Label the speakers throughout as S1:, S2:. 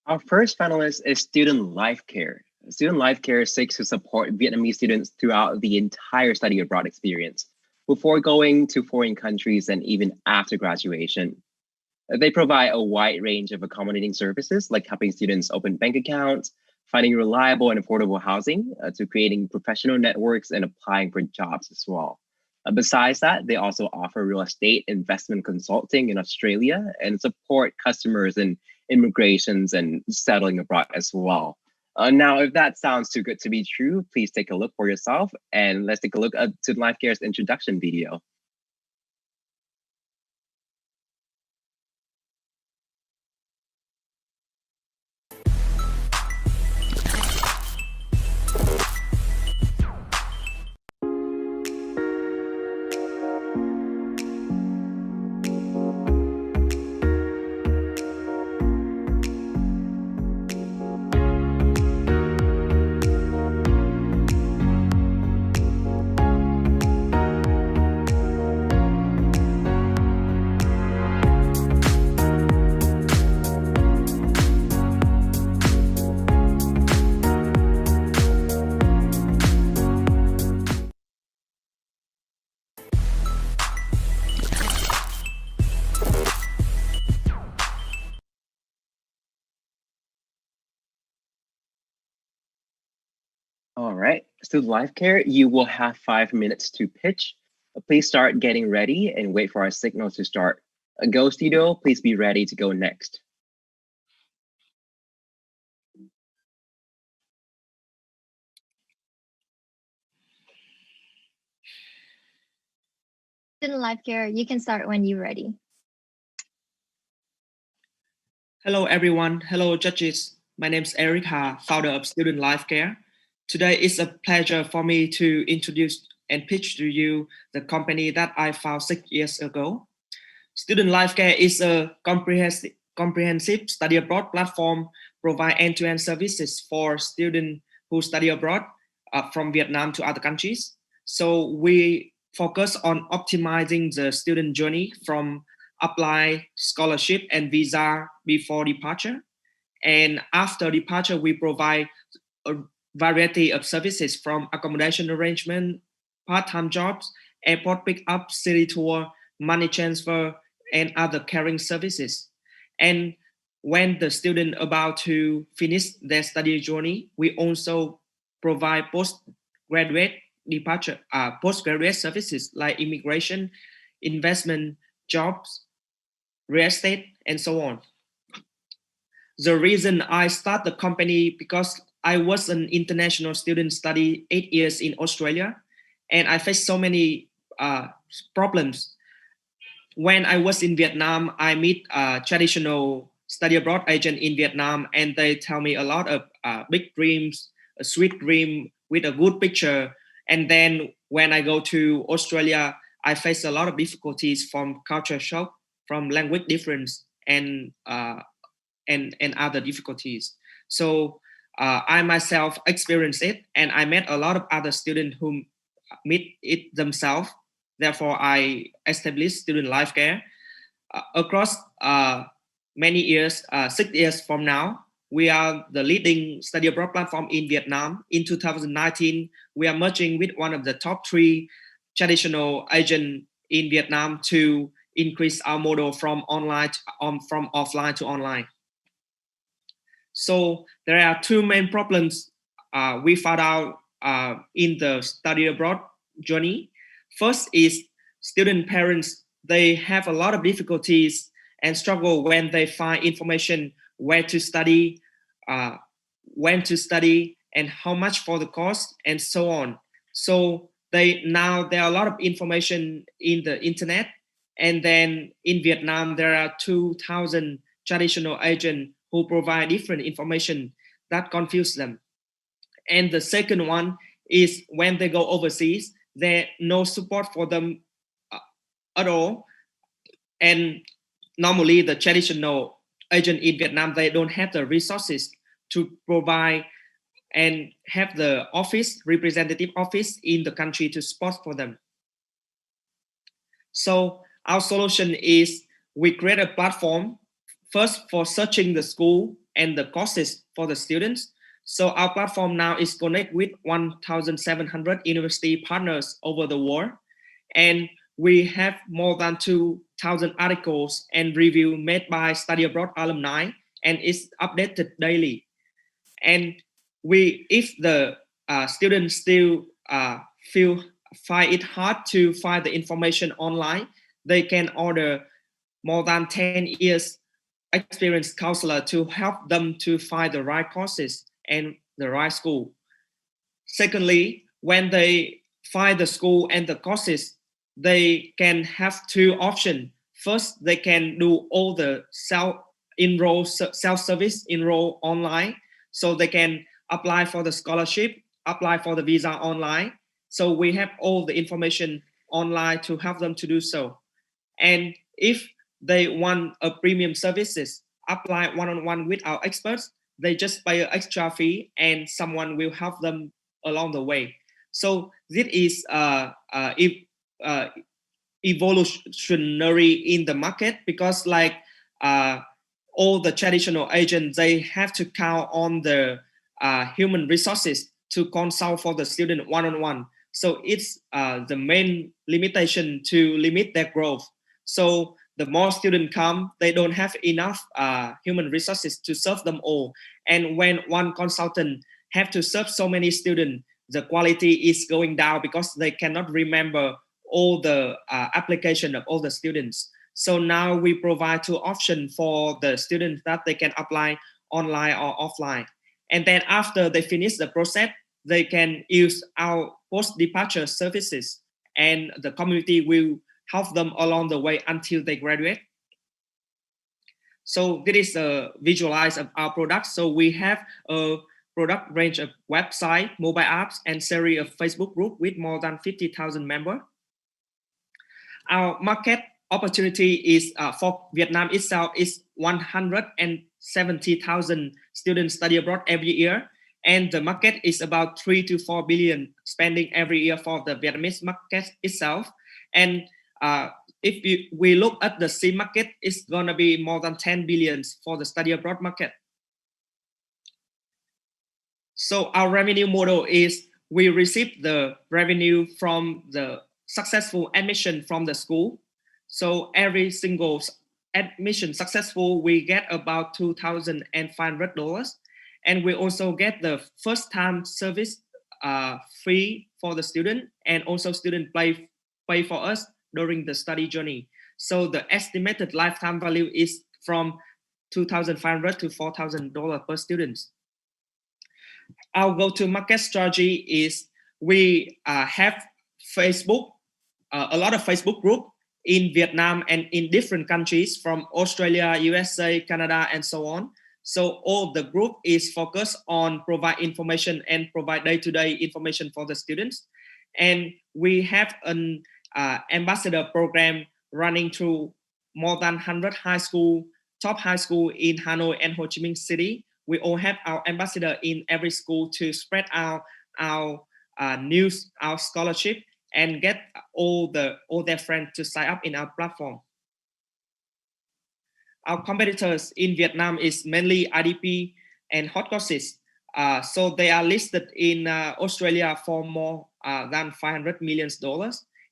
S1: Our first panelist is Student Life Care. Student Life Care seeks to support Vietnamese students throughout the entire study abroad experience, before going to foreign countries and even after graduation. They provide a wide range of accommodating services, like helping students open bank accounts, finding reliable and affordable housing, to creating professional networks and applying for jobs as well. Besides that, they also offer real estate investment consulting in Australia and support customers in immigrations and settling abroad as well. Now, if that sounds too good to be true, please take a look for yourself, and let's take a look at Student Life Care's introduction video. All right, Student Life Care, you will have 5 minutes to pitch. Please start getting ready and wait for our signal to start. Go Studio, please be ready to go next.
S2: Student Life Care, you can start when you're ready.
S3: Hello, everyone. Hello, judges. My name is Eric Ha, founder of Student Life Care. Today is a pleasure for me to introduce and pitch to you the company that I found 6 years ago. Student Life Care is a comprehensive study abroad platform, provide end-to-end services for students who study abroad from Vietnam to other countries. So we focus on optimizing the student journey from apply scholarship and visa before departure. And after departure, we provide a variety of services from accommodation arrangement, part-time jobs, airport pickup, city tour, money transfer, and other caring services. And when the student about to finish their study journey, we also provide postgraduate services like immigration, investment, jobs, real estate, and so on. The reason I start the company because I was an international student study 8 years in Australia, and I faced so many problems. When I was in Vietnam, I meet a traditional study abroad agent in Vietnam, and they tell me a lot of big dreams, a sweet dream with a good picture. And then when I go to Australia, I face a lot of difficulties from culture shock, from language difference, and other difficulties. So I myself experienced it, and I met a lot of other students who meet it themselves. Therefore, I established Student Life Care. Across many years, 6 years from now, we are the leading study abroad platform in Vietnam. In 2019, we are merging with one of the top 3 traditional agents in Vietnam to increase our model from offline to online. So there are 2 main problems we found out in the study abroad journey. First is student parents, they have a lot of difficulties and struggle when they find information where to study, when to study, and how much for the cost, and so on. So there are a lot of information in the internet, and then in Vietnam there are 2,000 traditional agents who provide different information that confuse them. And the second one is when they go overseas, there's no support for them at all. And normally the traditional agent in Vietnam, they don't have the resources to provide and have the representative office in the country to support for them. So our solution is we create a platform first for searching the school and the courses for the students. So our platform now is connect with 1,700 university partners over the world. And we have more than 2,000 articles and review made by study abroad alumni, and it's updated daily. And if the students still find it hard to find the information online, they can order more than 10 years experienced counselor to help them to find the right courses and the right school. Secondly, when they find the school and the courses, they can have two options. First, they can do all the self-service enroll online, so they can apply for the scholarship, apply for the visa online. So we have all the information online to help them to do so. And if they want a premium services, apply one-on-one with our experts, they just pay an extra fee and someone will help them along the way. So this is evolutionary in the market, because like all the traditional agents, they have to count on the human resources to consult for the student one-on-one. So it's the main limitation to limit their growth. So the more students come, they don't have enough human resources to serve them all. And when one consultant have to serve so many students, the quality is going down because they cannot remember all the application of all the students. So now we provide two options for the students that they can apply online or offline. And then after they finish the process, they can use our post-departure services, and the community will help them along the way until they graduate. So this is a visualize of our products. So we have a product range of website, mobile apps, and series of Facebook group with more than 50,000 members. Our market opportunity is for Vietnam itself is 170,000 students study abroad every year. And the market is about 3 to 4 billion spending every year for the Vietnamese market itself. And if we look at the SIM market, it's going to be more than 10 billions for the study abroad market. So our revenue model is we receive the revenue from the successful admission from the school. So every single admission successful, we get about $2,500. And we also get the first time service free for the student, and also student pay for us during the study journey. So the estimated lifetime value is from $2,500 to $4,000 per student. Our go-to-market strategy is we have Facebook, a lot of Facebook group in Vietnam and in different countries from Australia, USA, Canada, and so on. So all the group is focused on provide information and provide day-to-day information for the students. And we have an ambassador program running through more than 100 top high school in Hanoi and Ho Chi Minh City. We all have our ambassador in every school to spread our news, our scholarship, and get all their friends to sign up in our platform. Our competitors in Vietnam is mainly IDP and hot courses. So they are listed in Australia for more than $500 million.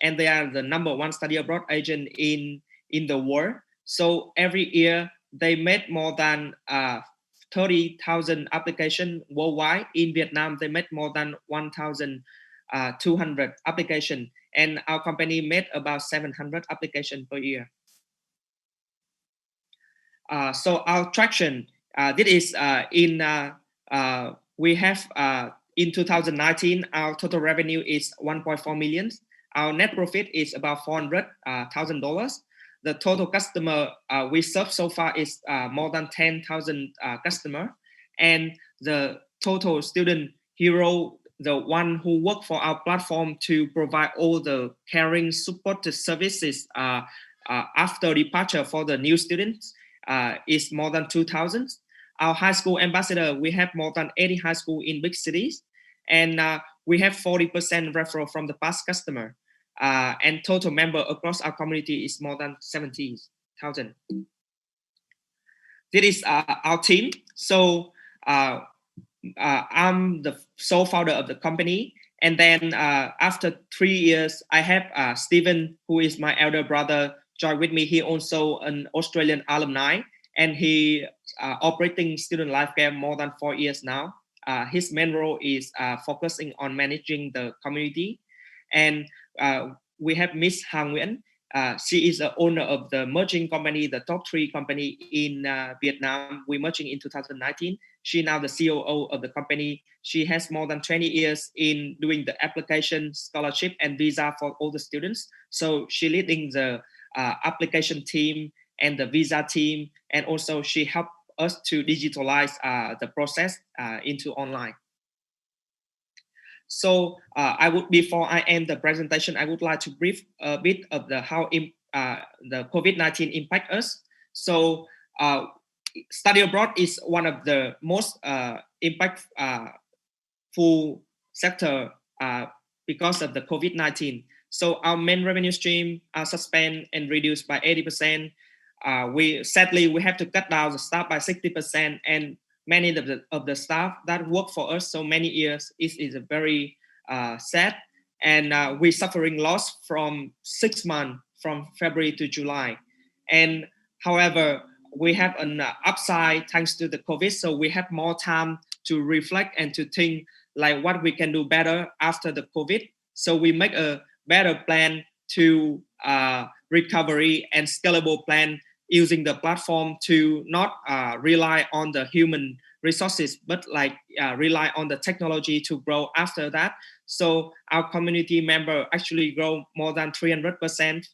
S3: And they are the #1 study abroad agent in the world. So every year they made more than 30,000 applications worldwide. In Vietnam, they made more than 1,200 applications. And our company made about 700 applications per year. So our traction, this is we have in 2019, our total revenue is 1.4 million. Our net profit is about $400,000. The total customer we serve so far is more than 10,000 customers. And the total student hero, the one who work for our platform to provide all the caring support services after departure for the new students, is more than 2,000. Our high school ambassador, we have more than 80 high school in big cities, and we have 40% referral from the past customer, and total member across our community is more than 70,000. This is our team. So I'm the sole founder of the company. And then after 3 years, I have Stephen, who is my elder brother, join with me. He also an Australian alumni, and he operating student life care more than 4 years now. His main role is focusing on managing the community. And we have Miss Han Nguyen. She is the owner of the merging company, the top 3 company in Vietnam. We merging in 2019. She now the COO of the company. She has more than 20 years in doing the application, scholarship, and visa for all the students. So she leading the application team and the visa team, and also she helped us to digitalize the process into online. So before I end the presentation, I would like to brief a bit of how the COVID-19 impact us. So study abroad is one of the most impactful sector because of the COVID-19. So our main revenue stream are suspended and reduced by 80%. We have to cut down the staff by 60%, and many of the staff that work for us so many years is a very sad, and we're suffering loss from 6 months from February to July. And however, we have an upside thanks to the COVID, so we have more time to reflect and to think like what we can do better after the COVID. So we make a better plan to recovery and scalable plan using the platform to not rely on the human resources, but rely on the technology to grow after that. So our community member actually grow more than 300%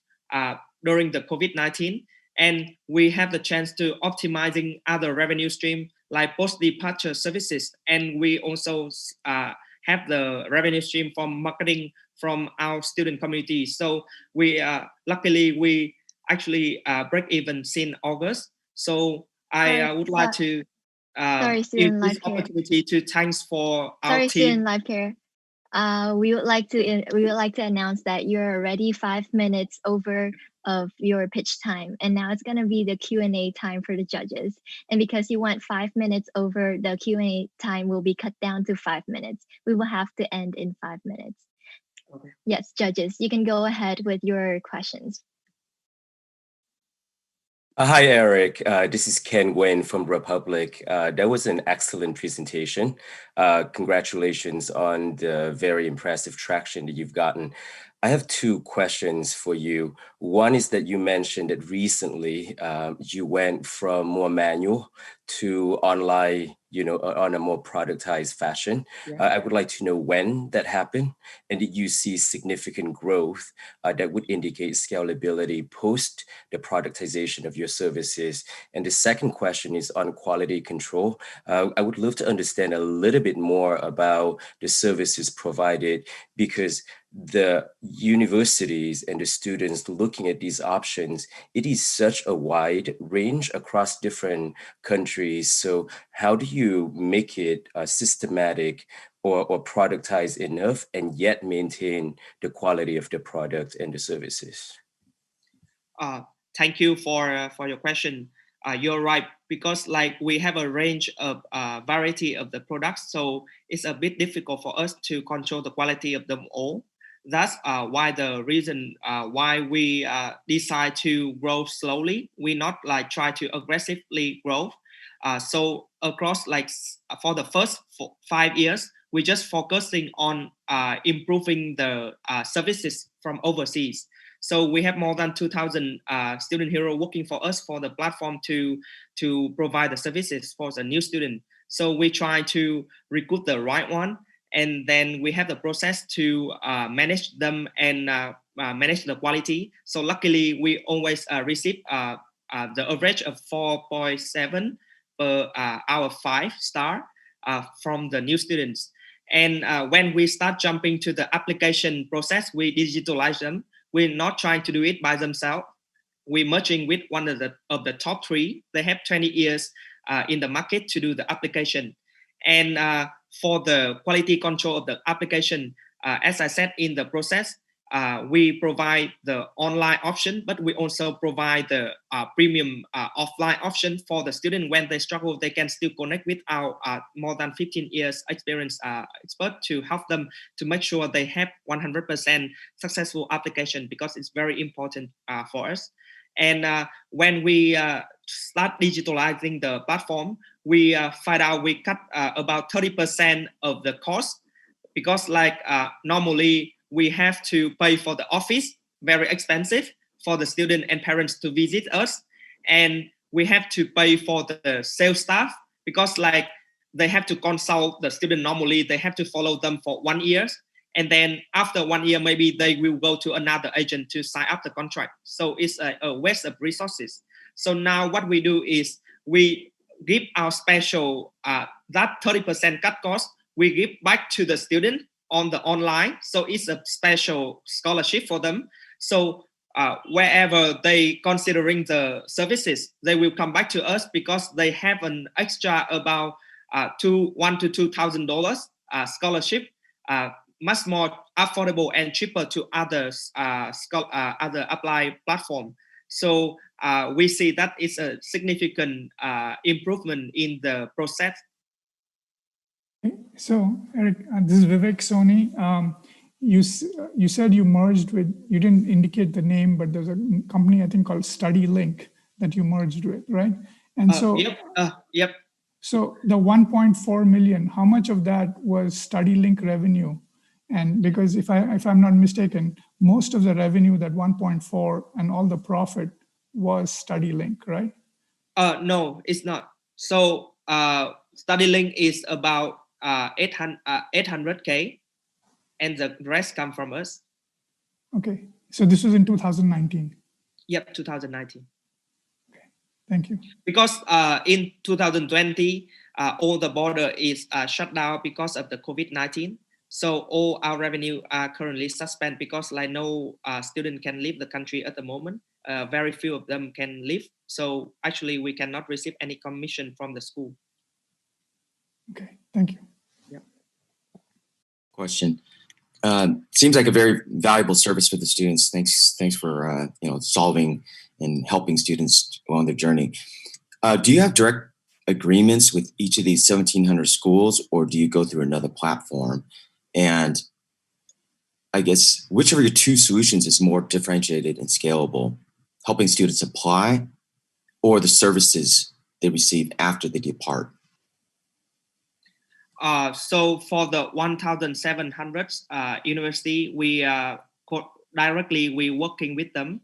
S3: during the COVID-19. And we have the chance to optimizing other revenue stream like post-departure services. And we also have the revenue stream from marketing from our student community. So luckily we actually break even since August. So I would like to use this opportunity to thanks for our team.
S2: Student Life Care. We would like to announce that you're already 5 minutes over of your pitch time, and now it's going to be the Q&A time for the judges. And because you went 5 minutes over, the Q&A time will be cut down to 5 minutes. We will have to end in 5 minutes. Okay. Yes, judges, you can go ahead with your questions.
S4: Hi, Eric. This is Ken Nguyen from Republic. That was an excellent presentation. Congratulations on the very impressive traction that you've gotten. I have 2 questions for you. One is that you mentioned that recently you went from more manual to online, on a more productized fashion. Yeah. I would like to know when that happened, and did you see significant growth that would indicate scalability post the productization of your services? And the second question is on quality control. I would love to understand a little bit more about the services provided, because the universities and the students looking at these options, it is such a wide range across different countries. So how do you make it systematic or productized enough and yet maintain the quality of the product and the services?
S3: Thank you for your question. You're right, because we have a range of variety of the products, so it's a bit difficult for us to control the quality of them all. That's why the reason why we decide to grow slowly. We not try to aggressively grow. So across for the first 5 years, we just focusing on improving the services from overseas. So we have more than 2,000 student heroes working for us for the platform to provide the services for the new student. So we try to recruit the right one, and then we have the process to manage them and manage the quality. So luckily, we always receive the average of 4.7 per out of 5 star from the new students. And when we start jumping to the application process, we digitalize them. We're not trying to do it by themselves. We're merging with one of the top 3. They have 20 years in the market to do the application. And for the quality control of the application, as I said in the process, we provide the online option, but we also provide the premium offline option for the student. When they struggle, they can still connect with our more than 15 years experience expert to help them to make sure they have 100% successful application, because it's very important for us. And when we start digitalizing the platform, we find out we cut about 30% of the cost, because like normally we have to pay for the office, very expensive for the student and parents to visit us. And we have to pay for the sales staff, because like they have to consult the student. Normally they have to follow them for 1 year. And then after 1 year, maybe they will go to another agent to sign up the contract. So it's a waste of resources. So now what we do is we give our special, that 30% cut cost, we give back to the student on the online. So it's a special scholarship for them. So wherever they considering the services, they will come back to us, because they have an extra about $1,000 to $2,000 scholarship, much more affordable and cheaper to others, other apply platform. So we see that it's a significant improvement in the process.
S5: So Eric, this is Vivek Soni. You said you merged with, you didn't indicate the name, but there's a company I think called StudyLink that you merged with, right? And so,
S3: yep.
S5: So the 1.4 million, how much of that was StudyLink revenue? And because if I'm not mistaken, most of the revenue, that 1.4 and all the profit was StudyLink, right?
S3: No, it's not. So StudyLink is about 800K, and the rest come from us.
S5: Okay, so this was in 2019.
S3: Yep, 2019.
S5: Okay, thank you.
S3: Because in 2020, all the border is shut down because of the COVID-19. So all our revenue are currently suspended, because like no student can leave the country at the moment. Very few of them can leave. So actually we cannot receive any commission from the school.
S5: Okay, thank you.
S3: Yeah.
S6: Question. Seems like a very valuable service for the students. Thanks for solving and helping students along their journey. Do you have direct agreements with each of these 1,700 schools, or do you go through another platform? And I guess which of your two solutions is more differentiated and scalable, helping students apply or the services they receive after they depart?
S3: So for the 1,700 university, we directly working with them.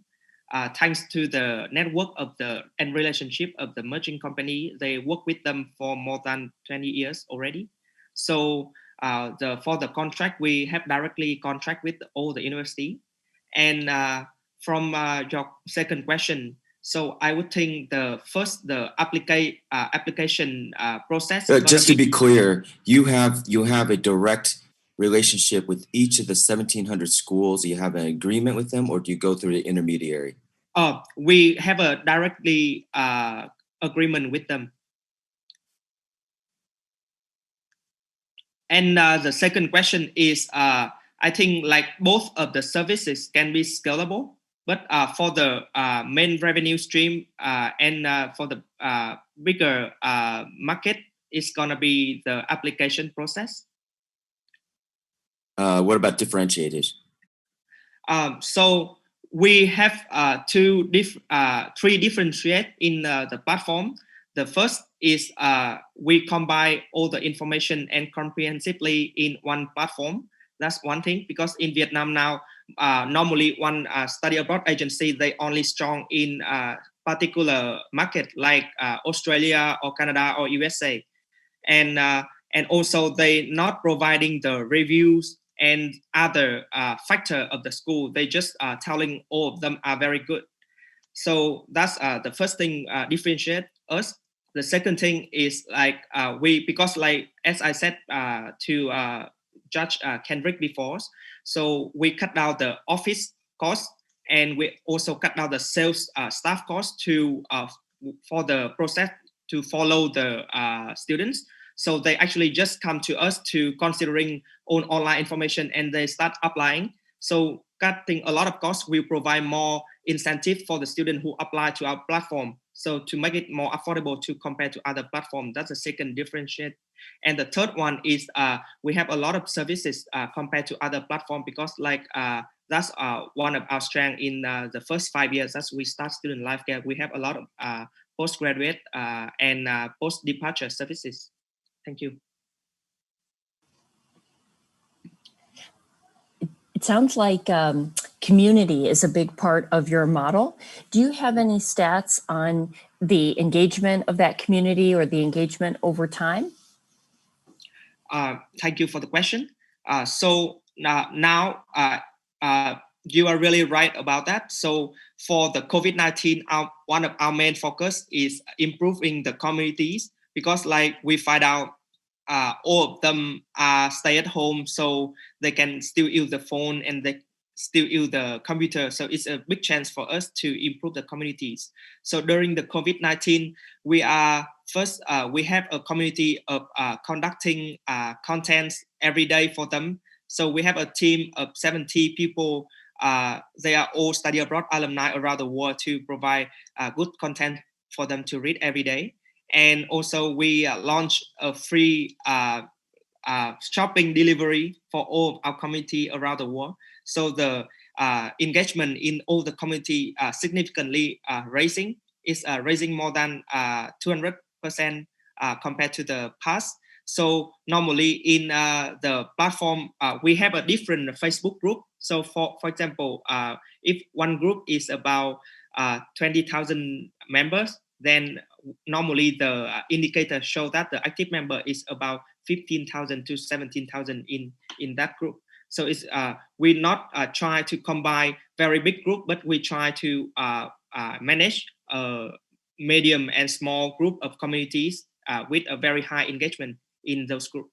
S3: Thanks to the network of and relationship of the merging company, they work with them for more than 20 years already. So for the contract, we have directly contract with all the university. And from your second question, so I would think the application process.
S6: Just to be clear, you have a direct relationship with each of the 1,700 schools. Do you have an agreement with them, or do you go through the intermediary?
S3: We have a directly agreement with them. And the second question is, I think like both of the services can be scalable, but for the main revenue stream and for the bigger market, it's gonna be the application process.
S6: What about differentiated?
S3: So we have three differentiate in the platform. The first is we combine all the information and comprehensively in one platform. That's one thing, because in Vietnam now, normally one study abroad agency, they only strong in particular market like Australia or Canada or USA. And also they not providing the reviews and other factor of the school. They just telling all of them are very good. So that's the first thing differentiate us. The second thing is like because like as I said to Judge Kendrick before, so we cut down the office cost, and we also cut down the sales staff cost for the process to follow the students. So they actually just come to us to considering on online information, and they start applying. So cutting a lot of costs will provide more incentive for the student who apply to our platform. So to make it more affordable to compare to other platforms, that's the second differentiate. And the third one is we have a lot of services compared to other platforms, because like that's one of our strengths in the first 5 years as we start student life care. We have a lot of postgraduate and post-departure services. Thank you.
S7: It sounds like community is a big part of your model. Do you have any stats on the engagement of that community or the engagement over time?
S3: Thank you for the question. So now you are really right about that. So for the COVID-19, one of our main focus is improving the communities, because like we find out all of them stay at home, so they can still use the phone and they still use the computer. So it's a big chance for us to improve the communities. So during the COVID-19, we are first, we have a community of conducting contents every day for them. So we have a team of 70 people. They are all study abroad alumni around the world to provide good content for them to read every day. And also we launched a free shopping delivery for all of our community around the world. So the engagement in all the community significantly raising more than 200% compared to the past. So normally in the platform, we have a different Facebook group. So for example, if one group is about 20,000 members, then normally the indicator show that the active member is about 15,000 to 17,000 in that group. So it's we not try to combine very big group, but we try to manage a medium and small group of communities with a very high engagement in those groups.